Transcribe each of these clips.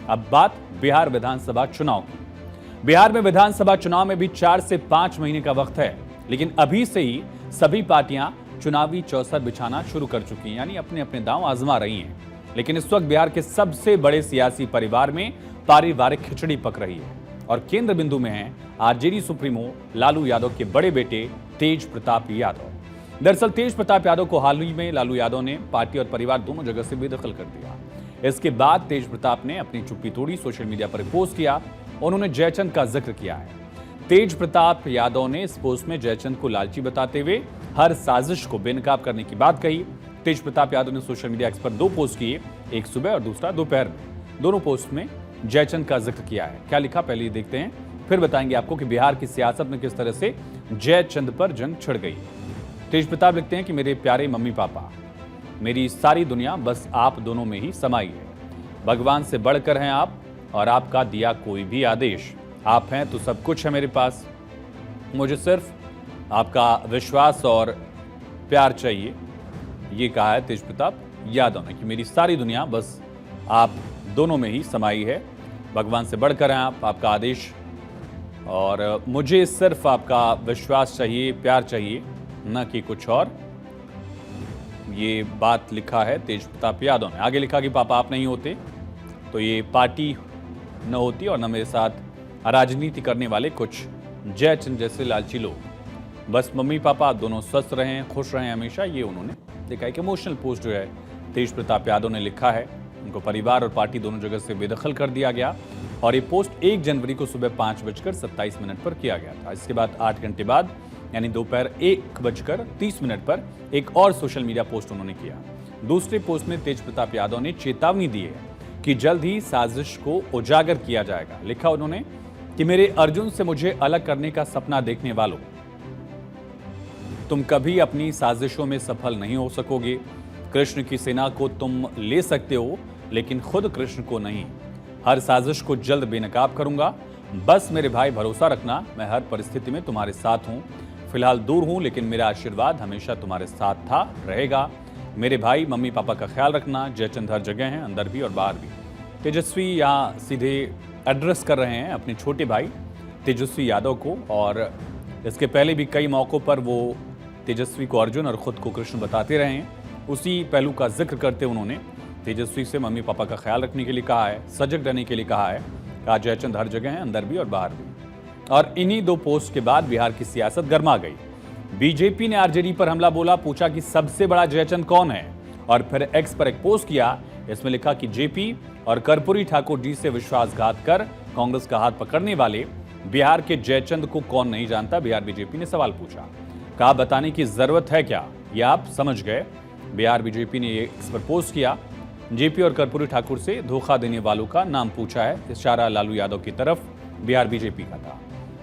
अब बात बिहार विधानसभा चुनाव की। बिहार में विधानसभा चुनाव में भी 4 से 5 महीने का वक्त है, लेकिन अभी से ही सभी पार्टियां चुनावी चौसर बिछाना शुरू कर चुकी हैं, यानी अपने अपने दांव आजमा रही हैं। लेकिन इस वक्त बिहार के सबसे बड़े सियासी परिवार में पारिवारिक खिचड़ी पक रही है और केंद्र बिंदु में है आरजेडी सुप्रीमो लालू यादव के बड़े बेटे तेज प्रताप यादव। दरअसल तेज प्रताप यादव को हाल ही में लालू यादव ने पार्टी और परिवार दोनों जगह से बेदखल कर दिया। इसके बाद तेज प्रताप ने अपनी चुप्पी तोड़ी, सोशल मीडिया पर पोस्ट किया। उन्होंने जयचंद का जिक्र किया है। तेज प्रताप यादव ने इस पोस्ट में जयचंद को लालची बताते हुए हर साजिश को बेनकाब करने की बात कही। तेज प्रताप यादव ने सोशल मीडिया एक्स पर 2 पोस्ट किए, एक सुबह और दूसरा दोपहर में। दोनों पोस्ट में जयचंद का जिक्र किया है। क्या लिखा पहले ये देखते हैं, फिर बताएंगे आपको कि बिहार की सियासत में किस तरह से जयचंद पर जंग छिड़ गई। तेज प्रताप लिखते हैं कि मेरे प्यारे मम्मी पापा, मेरी सारी दुनिया बस आप दोनों में ही समाई है। भगवान से बढ़कर हैं आप और आपका दिया कोई भी आदेश। आप हैं तो सब कुछ है मेरे पास। मुझे सिर्फ आपका विश्वास और प्यार चाहिए। ये कहा है तेज प्रताप यादव ने कि मेरी सारी दुनिया बस आप दोनों में ही समाई है। भगवान से बढ़कर हैं आप, आपका आदेश, और मुझे सिर्फ आपका विश्वास चाहिए, प्यार चाहिए, न कि कुछ और। ये बात लिखा है तेज प्रताप यादव ने। आगे लिखा कि पापा आप नहीं होते तो ये पार्टी न होती और न मेरे साथ राजनीति करने वाले कुछ जयचंद जैसे लालची लोग। बस मम्मी पापा दोनों स्वस्थ रहें, खुश रहें हमेशा। ये उन्होंने देखा। एक इमोशनल पोस्ट जो है तेज प्रताप यादव ने लिखा है। उनको परिवार और पार्टी दोनों जगह से बेदखल कर दिया गया और ये पोस्ट 1 जनवरी को सुबह 5:27 पर किया गया था। इसके बाद 8 घंटे बाद यानी दोपहर 1:30 पर एक और सोशल मीडिया पोस्ट उन्होंने किया। दूसरे पोस्ट में तेज प्रताप यादव ने चेतावनी दी है कि जल्द ही साजिश को उजागर किया जाएगा। लिखा उन्होंने कि मेरे अर्जुन से मुझे अलग करने का सपना देखने वालों, तुम कभी अपनी साजिशों में सफल नहीं हो सकोगे। कृष्ण की सेना को तुम ले सकते हो लेकिन खुद कृष्ण को नहीं। हर साजिश को जल्द बेनकाब करूंगा। बस मेरे भाई भरोसा रखना, मैं हर परिस्थिति में तुम्हारे साथ हूं। फिलहाल दूर हूं लेकिन मेरा आशीर्वाद हमेशा तुम्हारे साथ था, रहेगा। मेरे भाई मम्मी पापा का ख्याल रखना। जयचंद हर जगह हैं, अंदर भी और बाहर भी। तेजस्वी यहाँ सीधे एड्रेस कर रहे हैं अपने छोटे भाई तेजस्वी यादव को, और इसके पहले भी कई मौक़ों पर वो तेजस्वी को अर्जुन और खुद को कृष्ण बताते रहे हैं। उसी पहलू का जिक्र करते उन्होंने तेजस्वी से मम्मी पापा का ख्याल रखने के लिए कहा है, सजग रहने के लिए कहा है। कहा जयचंद हर जगह हैं, अंदर भी और बाहर भी। और इन्हीं 2 पोस्ट के बाद बिहार की सियासत गर्मा गई। बीजेपी ने आरजेडी पर हमला बोला, पूछा कि सबसे बड़ा जयचंद कौन है, और फिर एक्स पर एक पोस्ट किया। इसमें लिखा कि जेपी और कर्पूरी ठाकुर जी से विश्वासघात कर कांग्रेस का हाथ पकड़ने वाले बिहार के जयचंद को कौन नहीं जानता। बिहार बीजेपी ने सवाल पूछा। कहा बताने की जरूरत है क्या, ये आप समझ गए। बिहार बीजेपी ने एक्स पर पोस्ट किया। जेपी और कर्पूरी ठाकुर से धोखा देने वालों का नाम पूछा है। इशारा लालू यादव की तरफ बिहार बीजेपी का था।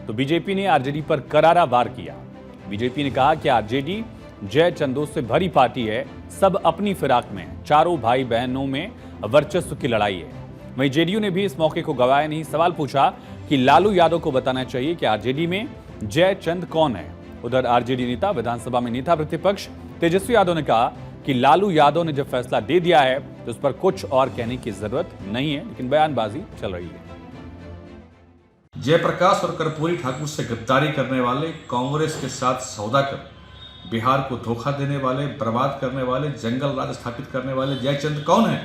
तो बीजेपी ने आरजेडी पर करारा वार किया। बीजेपी ने कहा कि आरजेडी जयचंदों से भरी पार्टी है, सब अपनी फिराक में है, चारों भाई बहनों में वर्चस्व की लड़ाई है। वहीं जेडीयू ने भी इस मौके को गंवाया नहीं। सवाल पूछा कि लालू यादव को बताना चाहिए कि आरजेडी में जयचंद कौन है। उधर आरजेडी नेता, विधानसभा में नेता प्रतिपक्ष तेजस्वी यादव ने कहा कि लालू यादव ने जब फैसला दे दिया है तो उस पर कुछ और कहने की जरूरत नहीं है, लेकिन बयानबाजी चल रही है। जयप्रकाश और कर्पूरी ठाकुर से गद्दारी करने वाले, कांग्रेस के साथ सौदा कर बिहार को धोखा देने वाले, बर्बाद करने वाले, जंगल राज स्थापित करने वाले जयचंद कौन है?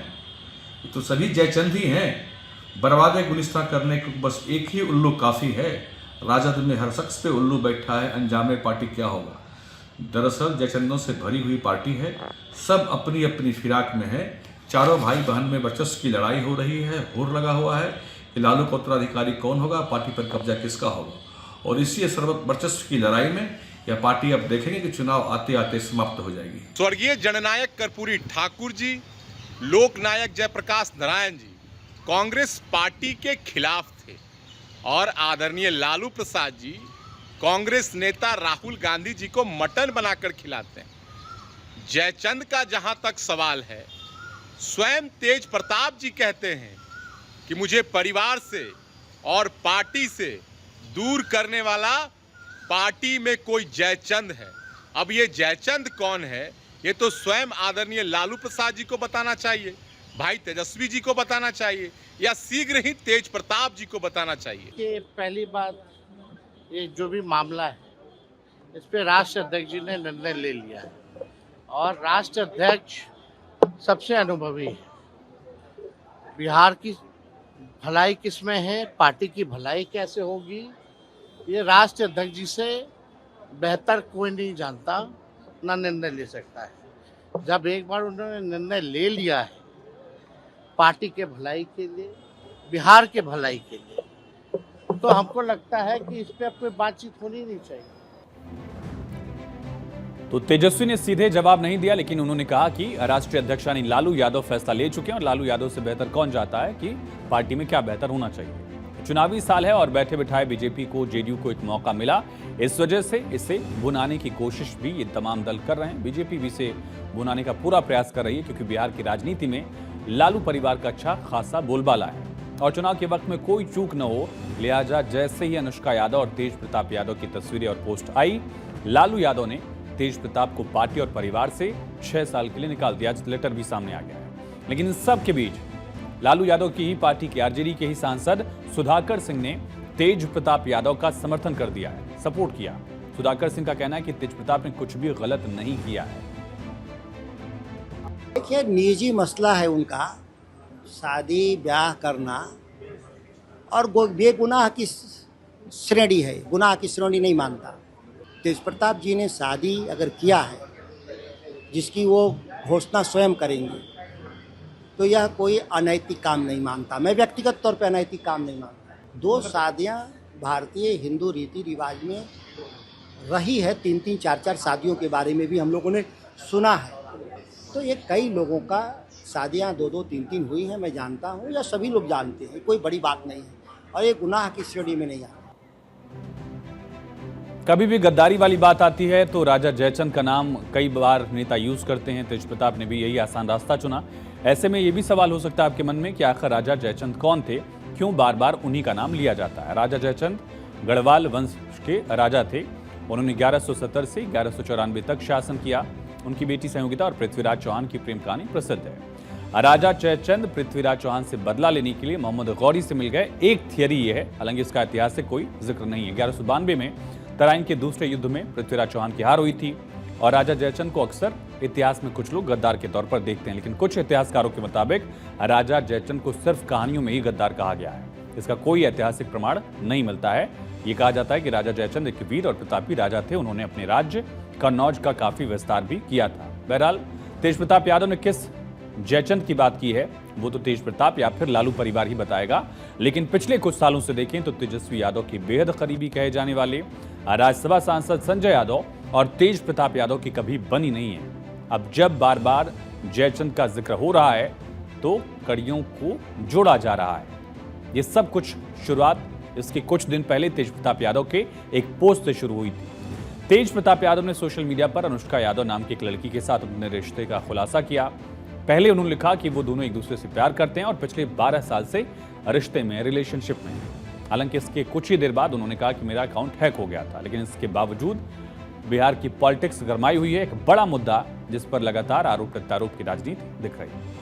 ये तो सभी जयचंद ही हैं। बर्बाद गुलिस्तान करने को बस एक ही उल्लू काफ़ी है। राजद में हर शख्स पे उल्लू बैठा है, अंजाम पार्टी क्या होगा। दरअसल जयचंदों से भरी हुई पार्टी है, सब अपनी अपनी फिराक में है। चारों भाई बहन में वर्चस्व की लड़ाई हो रही है। होड़ लगा हुआ है कि लालू का उत्तराधिकारी कौन होगा, पार्टी पर कब्जा किसका होगा। और इसी सर्वत्र वर्चस्व की लड़ाई में यह पार्टी अब देखेंगे कि चुनाव आते आते समाप्त हो जाएगी। स्वर्गीय जननायक कर्पूरी ठाकुर जी, लोकनायक जयप्रकाश नारायण जी कांग्रेस पार्टी के खिलाफ थे और आदरणीय लालू प्रसाद जी कांग्रेस नेता राहुल गांधी जी को मटन बनाकर खिलाते हैं। जयचंद का जहां तक सवाल है, स्वयं तेज प्रताप जी कहते हैं कि मुझे परिवार से और पार्टी से दूर करने वाला पार्टी में कोई जयचंद है। अब ये जयचंद कौन है, ये तो स्वयं आदरणीय लालू प्रसाद जी को बताना चाहिए। भाई तेजस्वी जी को बताना चाहिए या शीघ्र ही तेज प्रताप जी को बताना चाहिए? कि पहली बात, ये जो भी मामला है इस पे राष्ट्र अध्यक्ष जी ने निर्णय ले लिया है और राष्ट्र अध्यक्ष सबसे अनुभवी है। बिहार की भलाई किसमें है, पार्टी की भलाई कैसे होगी, ये राष्ट्र अध्यक्ष जी से बेहतर कोई नहीं जानता, ना निर्णय ले सकता है। जब एक बार उन्होंने निर्णय ले लिया है पार्टी के भलाई के लिए, बिहार के भलाई के लिए, तो हमको लगता है कि इस पे अब कोई बातचीत होनी नहीं चाहिए। तो तेजस्वी ने सीधे जवाब नहीं दिया, लेकिन उन्होंने कहा कि राष्ट्रीय अध्यक्ष यानी लालू यादव फैसला ले चुके हैं और लालू यादव से बेहतर कौन जाता है कि पार्टी में क्या बेहतर होना चाहिए। चुनावी साल है और बैठे बिठाए बीजेपी को, जेडीयू को एक मौका मिला, इस वजह से इसे भुनाने की कोशिश भी ये तमाम दल कर रहे हैं। बीजेपी भी इसे भुनाने का पूरा प्रयास कर रही है क्योंकि बिहार की राजनीति में लालू परिवार का अच्छा खासा बोलबाला है और चुनाव के वक्त में कोई चूक न हो, लिहाजा जैसे ही अनुष्का यादव और तेज प्रताप यादव की तस्वीरें और पोस्ट आई, लालू यादव ने तेज प्रताप को पार्टी और परिवार से 6 साल के लिए निकाल दिया। लेटर भी सामने आ गया है। लेकिन इन सब के बीच लालू यादव की ही पार्टी के आरजेडी के ही सांसद सुधाकर सिंह ने तेज प्रताप यादव का समर्थन कर दिया है, सपोर्ट किया। सुधाकर सिंह का कहना है कि तेज प्रताप ने कुछ भी गलत नहीं किया है। देखिए, निजी मसला है उनका, शादी ब्याह करना और बेगुनाह की श्रेणी है, गुनाह की श्रेणी नहीं मानता। तेज प्रताप जी ने शादी अगर किया है जिसकी वो घोषणा स्वयं करेंगे तो यह कोई अनैतिक काम नहीं मानता। मैं व्यक्तिगत तौर पर अनैतिक काम नहीं मानता। 2 शादियां भारतीय हिंदू रीति रिवाज में रही है, 3-3, 4-4 शादियों के बारे में भी हम लोगों ने सुना है। तो ये कई लोगों का शादियां 2-2, 3-3 हुई हैं, मैं जानता हूँ या सभी लोग जानते हैं, कोई बड़ी बात नहीं है और ये गुनाह की श्रेणी में नहीं आता। कभी भी गद्दारी वाली बात आती है तो राजा जयचंद का नाम कई बार नेता यूज करते हैं। तेज प्रताप ने भी यही आसान रास्ता चुना। ऐसे में ये भी सवाल हो सकता है आपके मन में कि आखिर राजा जयचंद कौन थे, क्यों बार बार उन्हीं का नाम लिया जाता है। राजा जयचंद गढ़वाल वंश के राजा थे। उन्होंने 1170 से 1194 तक शासन किया। उनकी बेटी संयोगिता और पृथ्वीराज चौहान की प्रेम कहानी प्रसिद्ध है। राजा जयचंद पृथ्वीराज चौहान से बदला लेने के लिए मोहम्मद गौरी से मिल गए। एक थियरी ये है, हालांकि इसका ऐतिहासिक कोई जिक्र नहीं है। 1192 में तराइन के दूसरे युद्ध में पृथ्वीराज चौहान की हार हुई थी और राजा जयचंद को अक्सर इतिहास में कुछ लोग गद्दार के तौर पर देखते हैं, लेकिन कुछ इतिहासकारों के मुताबिक राजा जयचंद को सिर्फ कहानियों में ही गद्दार कहा गया है। इसका कोई ऐतिहासिक प्रमाण नहीं मिलता है। ये कहा जाता है कि राजा जयचंद एक वीर और प्रतापी राजा थे। उन्होंने अपने राज्य कन्नौज का काफी विस्तार भी किया था। बहरहाल तेज प्रताप यादव ने किस जयचंद की बात की है वो तो तेज प्रताप या फिर लालू परिवार ही बताएगा, लेकिन पिछले कुछ सालों से देखें तो तेजस्वी यादव की बेहद करीबी कहे जाने वाले राज्यसभा सांसद संजय यादव और तेज प्रताप यादव की कभी बनी नहीं है। अब जब बार बार जयचंद का जिक्र हो रहा है तो कड़ियों को जोड़ा जा रहा है। ये सब कुछ शुरुआत इसके कुछ दिन पहले तेज प्रताप यादव के एक पोस्ट से शुरू हुई थी। तेज प्रताप यादव ने सोशल मीडिया पर अनुष्का यादव नाम की एक लड़की के साथ अपने रिश्ते का खुलासा किया। पहले उन्होंने लिखा कि वो दोनों एक दूसरे से प्यार करते हैं और पिछले 12 साल से रिश्ते में, रिलेशनशिप में। हालांकि इसके कुछ ही देर बाद उन्होंने कहा कि मेरा अकाउंट हैक हो गया था, लेकिन इसके बावजूद बिहार की पॉलिटिक्स गरमाई हुई है। एक बड़ा मुद्दा जिस पर लगातार आरोप प्रत्यारोप की राजनीति दिख रही है।